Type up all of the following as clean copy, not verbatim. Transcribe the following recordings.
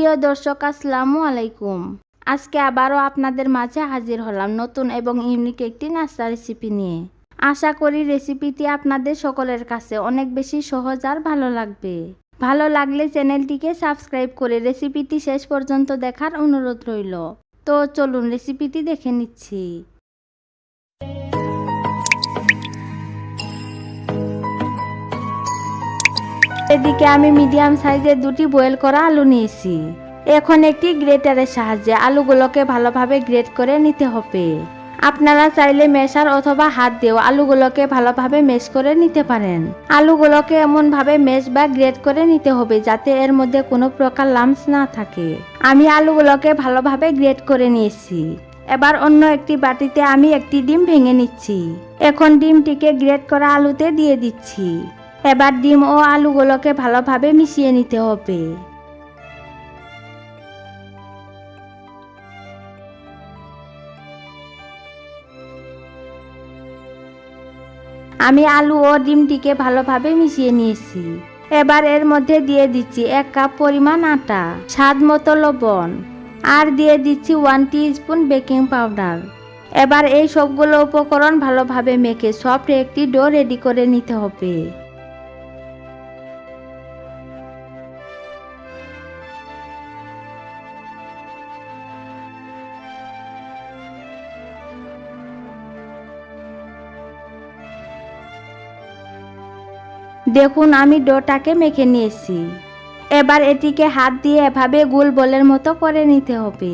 প্রিয় দর্শক, আসসালামু আলাইকুম। আজকে আবারও আপনাদের মাঝে হাজির হলাম নতুন এবং ইউনিক একটি নাস্তা রেসিপি নিয়ে। আশা করি রেসিপিটি আপনাদের সকলের কাছে অনেক বেশি সহজ আর ভালো লাগবে। ভালো লাগলে চ্যানেলটিকে সাবস্ক্রাইব করে রেসিপিটি শেষ পর্যন্ত দেখার অনুরোধ রইল। তো চলুন রেসিপিটি দেখে নিচ্ছি। এদিকে আমি মিডিয়াম সাইজের দুটি বয়েল করা আলু নিয়েছি। এখন একটি গ্রেটারের সাহায্যে আলুগুলোকে ভালোভাবে গ্রেট করে নিতে হবে। আপনারা চাইলে মেশার অথবা হাত দিয়েও আলুগুলোকে ভালোভাবে মেশ করে নিতে পারেন। আলুগুলোকে এমনভাবে মেশ বা গ্রেট করে নিতে হবে যাতে এর মধ্যে কোনো প্রকার লাম্পস না থাকে। আমি আলুগুলোকে ভালোভাবে গ্রেট করে নিয়েছি। এবার অন্য একটি বাটিতে আমি একটি ডিম ভেঙে নিচ্ছি। এখন ডিমটিকে গ্রেট করা আলুতে দিয়ে দিচ্ছি। এবার ডিম ও আলুগুলোকে ভালোভাবে মিশিয়ে নিতে হবে। আমি আলু ও ডিমটিকে ভালোভাবে মিশিয়ে নিয়েছি। এবার এর মধ্যে দিয়ে দিচ্ছি 1 কাপ পরিমাণ আটা, স্বাদ মতো লবণ আর দিয়ে দিচ্ছি 1 টিস্পুন বেকিং পাউডার। এবার এই সবগুলো উপকরণ ভালোভাবে মেখে সফট একটি ডো রেডি করে নিতে হবে। দেখুন আমি ডোটাকে মেখে নিয়েছি। এবার এটিকে হাত দিয়ে এভাবে গোল বলের মতো করে নিতে হবে।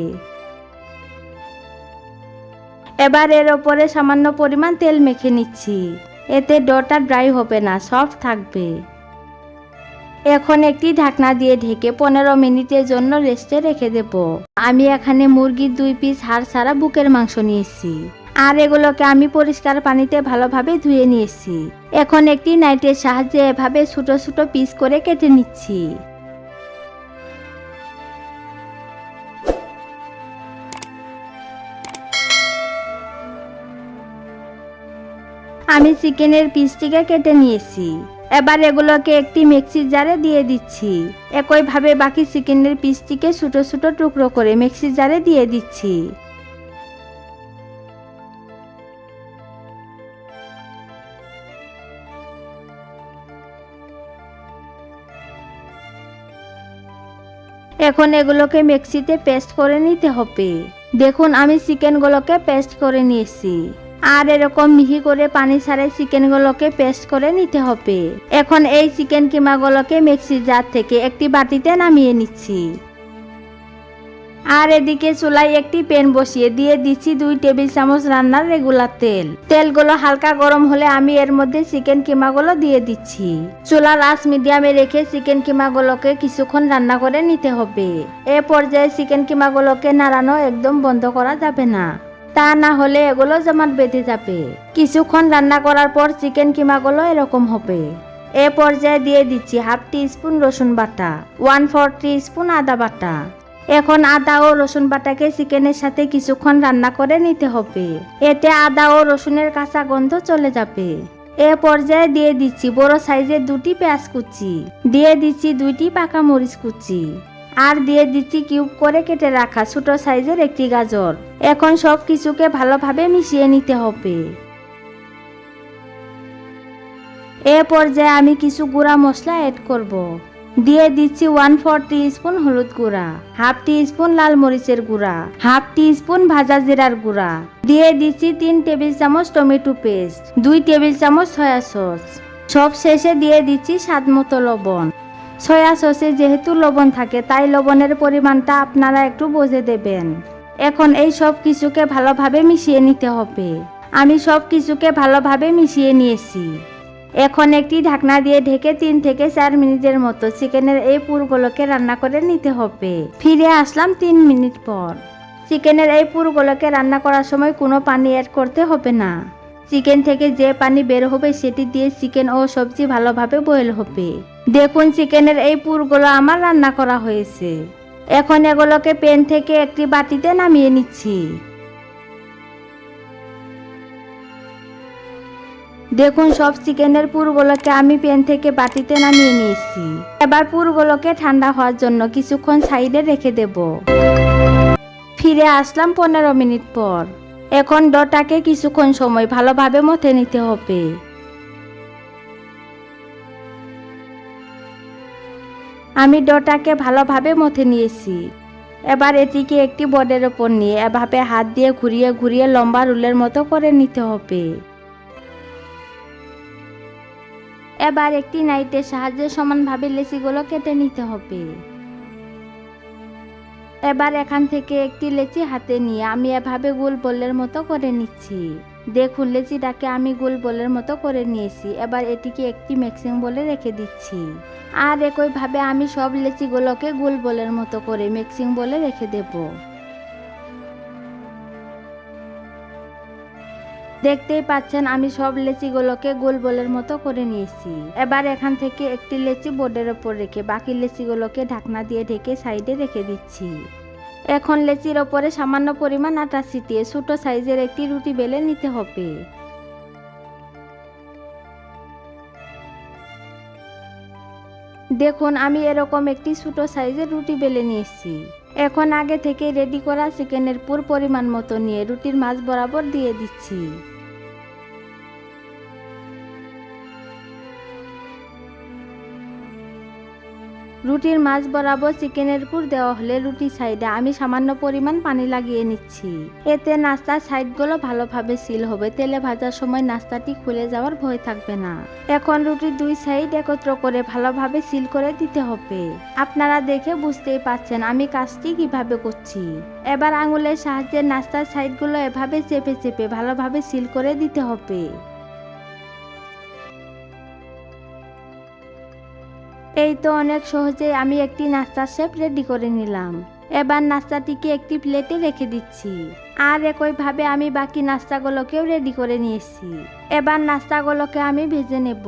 এবার এর ওপরে সামান্য পরিমাণ তেল মেখে নিচ্ছি। এতে ডোটা ড্রাই হবে না, সফট থাকবে। এখন একটি ঢাকনা দিয়ে ঢেকে 15 মিনিটের জন্য রেস্টে রেখে দেব। আমি এখানে মুরগির 2 পিস হাড় ছাড়া বুকের মাংস নিয়েছি আর এগুলোকে আমি পরিষ্কার পানিতে ভালোভাবে ধুয়ে নিয়েছি। এখন একটি নাইফের সাহায্যে এভাবে ছোট ছোট পিস করে কেটে নিচ্ছি। আমি চিকেনের পিসটিকে কেটে নিয়েছি। এবার এগুলোকে একটি মিক্সি জারে দিয়ে দিচ্ছি। একইভাবে বাকি চিকেনের পিসটিকে ছোট ছোট টুকরো করে মিক্সি জারে দিয়ে দিচ্ছি। এখন এগুলোকে মিক্সিতে পেস্ট করে নিতে হবে। দেখুন আমি চিকেনগুলোকে পেস্ট করে নিয়েছি আর এরকম মিহি করে পানি ছাড়াই চিকেনগুলোকে পেস্ট করে নিতে হবে। এখন এই চিকেন কিমাগুলোকে মিক্সি জার থেকে একটি বাটিতে নামিয়ে নিচ্ছি। আর এদিকে চুলায় একটি প্যান বসিয়ে দিয়ে দিচ্ছি 2 টেবিল চামচ রান্নার রেগুলার তেল। তেলগুলো হালকা গরম হলে আমি এর মধ্যে চিকেন কিমাগুলো দিয়ে দিচ্ছি। চুলার আঁচ মিডিয়ামে রেখে চিকেন কিমাগুলোকে কিছুক্ষণ রান্না করে নিতে হবে। এ পর্যায়ে চিকেন কিমাগুলোকে নাড়ানো একদম বন্ধ করা যাবে না, তা না হলে এগুলো জমাট বেঁধে যাবে। কিছুক্ষণ রান্না করার পর চিকেন কিমাগুলো এরকম হবে। এ পর্যায়ে দিয়ে দিচ্ছি 1/2 টিস্পুন রসুন বাটা, 1/4 টিস্পুন আদা বাটা। এখন আদা ও রসুন বাটাকে চিকেনের সাথে কিছুক্ষণ রান্না করে নিতে হবে। এতে আদা ও রসুনের কাঁচা গন্ধ চলে যাবে। এ পর্যায়ে দিয়ে দিচ্ছি বড় সাইজের 2টি পেঁয়াজ কুচি, দিয়ে দিচ্ছি 2টি পাকা মরিচ কুচি আর দিয়ে দিচ্ছি কিউব করে কেটে রাখা ছোট সাইজের একটি গাজর। এখন সব কিছুকে ভালোভাবে মিশিয়ে নিতে হবে। এ পর্যায়ে আমি কিছু গুঁড়া মশলা অ্যাড করব। দিয়ে দিচ্ছি 1/4 টিস্পুন হলুদ গুঁড়া, 1/2 টিস্পুন লাল মরিচের গুঁড়া, 1/2 টিস্পুন ভাজা জিরার গুঁড়া, দিয়ে দিচ্ছি 3 টেবিল চামচ টমেটো পেস্ট, 2 টেবিল চামচ সয়া সস। সব শেষে দিয়ে দিচ্ছি স্বাদ মতো লবণ। সয়া সসে যেহেতু লবণ থাকে তাই লবণের পরিমাণটা আপনারা একটু বুঝে দেবেন। এখন এই সব কিছুকে ভালোভাবে মিশিয়ে নিতে হবে। আমি সব কিছুকে ভালোভাবে মিশিয়ে নিয়েছি। এখন একটি ঢাকনা দিয়ে ঢেকে 3 থেকে 4 মিনিটের মতো চিকেনের এই পুরগুলোকে রান্না করে নিতে হবে। ফিরে আসলাম 3 মিনিট পর। চিকেনের এই পুরগুলোকে রান্না করার সময় কোনো পানি অ্যাড করতে হবে না। চিকেন থেকে যে পানি বের হবে সেটি দিয়ে চিকেন ও সবজি ভালোভাবে বয়েল হবে। দেখুন চিকেনের এই পুরগুলো আমার রান্না করা হয়েছে। এখন এগুলোকে প্যান থেকে একটি বাটিতে নামিয়ে নিচ্ছি। দেখুন সব চিকেনের পুরগুলোকে আমি প্যান থেকে বাটিতে নামিয়ে নিয়েছি। এবার পুরগুলোকে ঠান্ডা হওয়ার জন্য কিছুক্ষণ সাইডে রেখে দেব। ফিরে আসলাম 15 মিনিট পর। এখন ডোটাকে কিছুক্ষণ সময় ভালোভাবে মথে নিতে হবে। আমি ডোটাকে ভালোভাবে মথে নিয়েছি। এবার এটিকে একটি বোর্ডের ওপর নিয়ে এভাবে হাত দিয়ে ঘুরিয়ে ঘুরিয়ে লম্বা রুলের মতো করে নিতে হবে। এবার একটি নাইটের সাহায্যে সমানভাবে লেচিগুলো কেটে নিতে হবে। এবার এখান থেকে একটি লেচি হাতে নিয়ে আমি এভাবে গোল বলের মতো করে নিচ্ছি। দেখুন লেচিটাকে আমি গোল বলের মতো করে নিয়েছি। এবার এটিকে একটি মিক্সিং বলে রেখে দিচ্ছি। আর একইভাবে আমি সব লেচিগুলোকে গোল বলের মতো করে মিক্সিং বলে রেখে দেব। দেখতেই পাচ্ছেন আমি সব লেচিগুলোকে গোল বলের মতো করে নিয়েছি। এবার এখান থেকে একটি লেচি বোর্ডের ওপর রেখে বাকি লেচিগুলোকে ঢাকনা দিয়ে ঢেকে সাইডে রেখে দিচ্ছি। এখন লেচির ওপরে সামান্য পরিমাণ আটা ছিটিয়ে ছোট সাইজের একটি রুটি বেলে নিতে হবে। দেখুন আমি এরকম একটি ছোট সাইজের রুটি বেলে নিয়েছি। এখন আগে থেকে রেডি করা চিকেনের পুর পরিমাণ মতো নিয়ে রুটির মাঝ বরাবর দিয়ে দিচ্ছি। রুটির মাঝ বরাবর চিকেনের পুর দেওয়া হলে রুটি সাইডে আমি সামান্য পরিমাণ পানি লাগিয়ে নিচ্ছি। এতে নাস্তার সাইডগুলো ভালোভাবে সিল হবে। তেলে ভাজার সময় নাস্তাটি খুলে যাওয়ার ভয় থাকবে না। এখন রুটির দুই সাইড একত্র করে ভালোভাবে সিল করে দিতে হবে। আপনারা দেখে বুঝতেই পারছেন আমি কাজটি কিভাবে করছি। এবার আঙুলের সাহায্যে নাস্তার সাইডগুলো এভাবে চেপে চেপে ভালোভাবে সিল করে দিতে হবে। এই তো অনেক সহজেই আমি একটি নাস্তার শেপ রেডি করে নিলাম। এবার নাস্তাটিকে একটি প্লেটে রেখে দিচ্ছি। আর একইভাবে আমি বাকি নাস্তাগুলোকেও রেডি করে নিয়েছি। এবার নাস্তাগুলোকে আমি ভেজে নেব।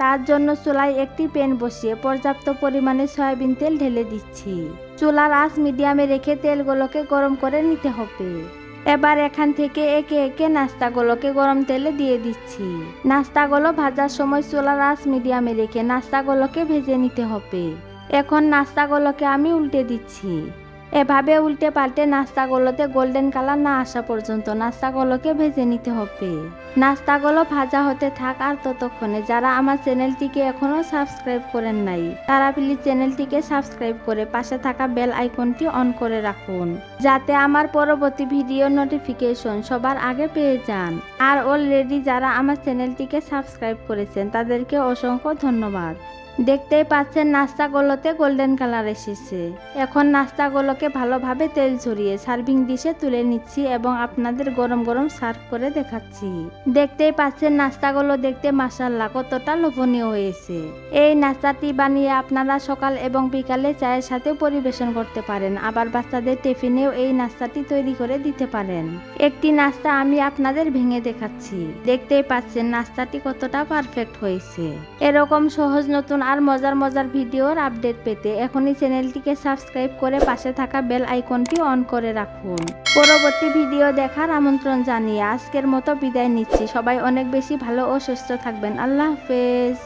তার জন্য চুলায় একটি প্যান বসিয়ে পর্যাপ্ত পরিমাণে সয়াবিন তেল ঢেলে দিচ্ছি। চুলার আঁচ মিডিয়ামে রেখে তেলগুলোকে গরম করে নিতে হবে। এবার এখান থেকে একে একে নাস্তাগুলোকে গরম তেলে দিয়ে দিচ্ছি। নাস্তাগুলো ভাজার সময় চুলার আঁচ মিডিয়ামে রেখে নাস্তাগুলোকে ভেজে নিতে হবে। এখন নাস্তাগুলোকে আমি উল্টে দিচ্ছি। এভাবে উল্টে পাল্টে নাস্তাগুলোতে গোল্ডেন কালার না আসা পর্যন্ত নাস্তাগুলোকে ভেজে নিতে হবে। নাস্তাগুলো ভাজা হতে থাক আর ততক্ষণে যারা আমার চ্যানেলটিকে এখনো সাবস্ক্রাইব করেন নাই তারা প্লিজ চ্যানেলটিকে সাবস্ক্রাইব করে পাশে থাকা বেল আইকনটি অন করে রাখুন, যাতে আমার পরবর্তী ভিডিও নোটিফিকেশন সবার আগে পেয়ে যান। আর অলরেডি যারা আমার চ্যানেলটিকে সাবস্ক্রাইব করেছেন তাদেরকে অসংখ্য ধন্যবাদ। দেখতেই পাচ্ছেন নাস্তাগুলোতে গোল্ডেন কালার এসেছে। এখন নাস্তাগুলোকে ভালোভাবে তেল ঝরিয়ে সার্ভিং ডিশে তুলে নিচ্ছি এবং আপনাদের গরম গরম সার্ভ করে দেখাচ্ছি। দেখতেই পাচ্ছেন নাস্তাগুলো দেখতে মাশাআল্লাহ কতটা লোভনীয় হয়েছে। এই নাস্তাটি বানিয়ে আপনারা সকাল এবং বিকালে চায়ের সাথে পরিবেশন করতে পারেন। আবার বাচ্চাদের টিফিনেও এই নাস্তাটি তৈরি করে দিতে পারেন। একটি নাস্তা আমি আপনাদের ভেঙে দেখাচ্ছি। দেখতেই পাচ্ছেন নাস্তাটি কতটা পারফেক্ট হয়েছে। এরকম সহজ নতুন আর মজার মজার ভিডিওর আপডেট পেতে এখনই চ্যানেলটিকে সাবস্ক্রাইব করে পাশে থাকা বেল আইকনটি অন করে রাখুন। পরবর্তী ভিডিও দেখার আমন্ত্রণ জানিয়ে আজকের মতো বিদায় নিচ্ছি। সবাই অনেক বেশি ভালো ও সুস্থ থাকবেন। আল্লাহ হাফেজ।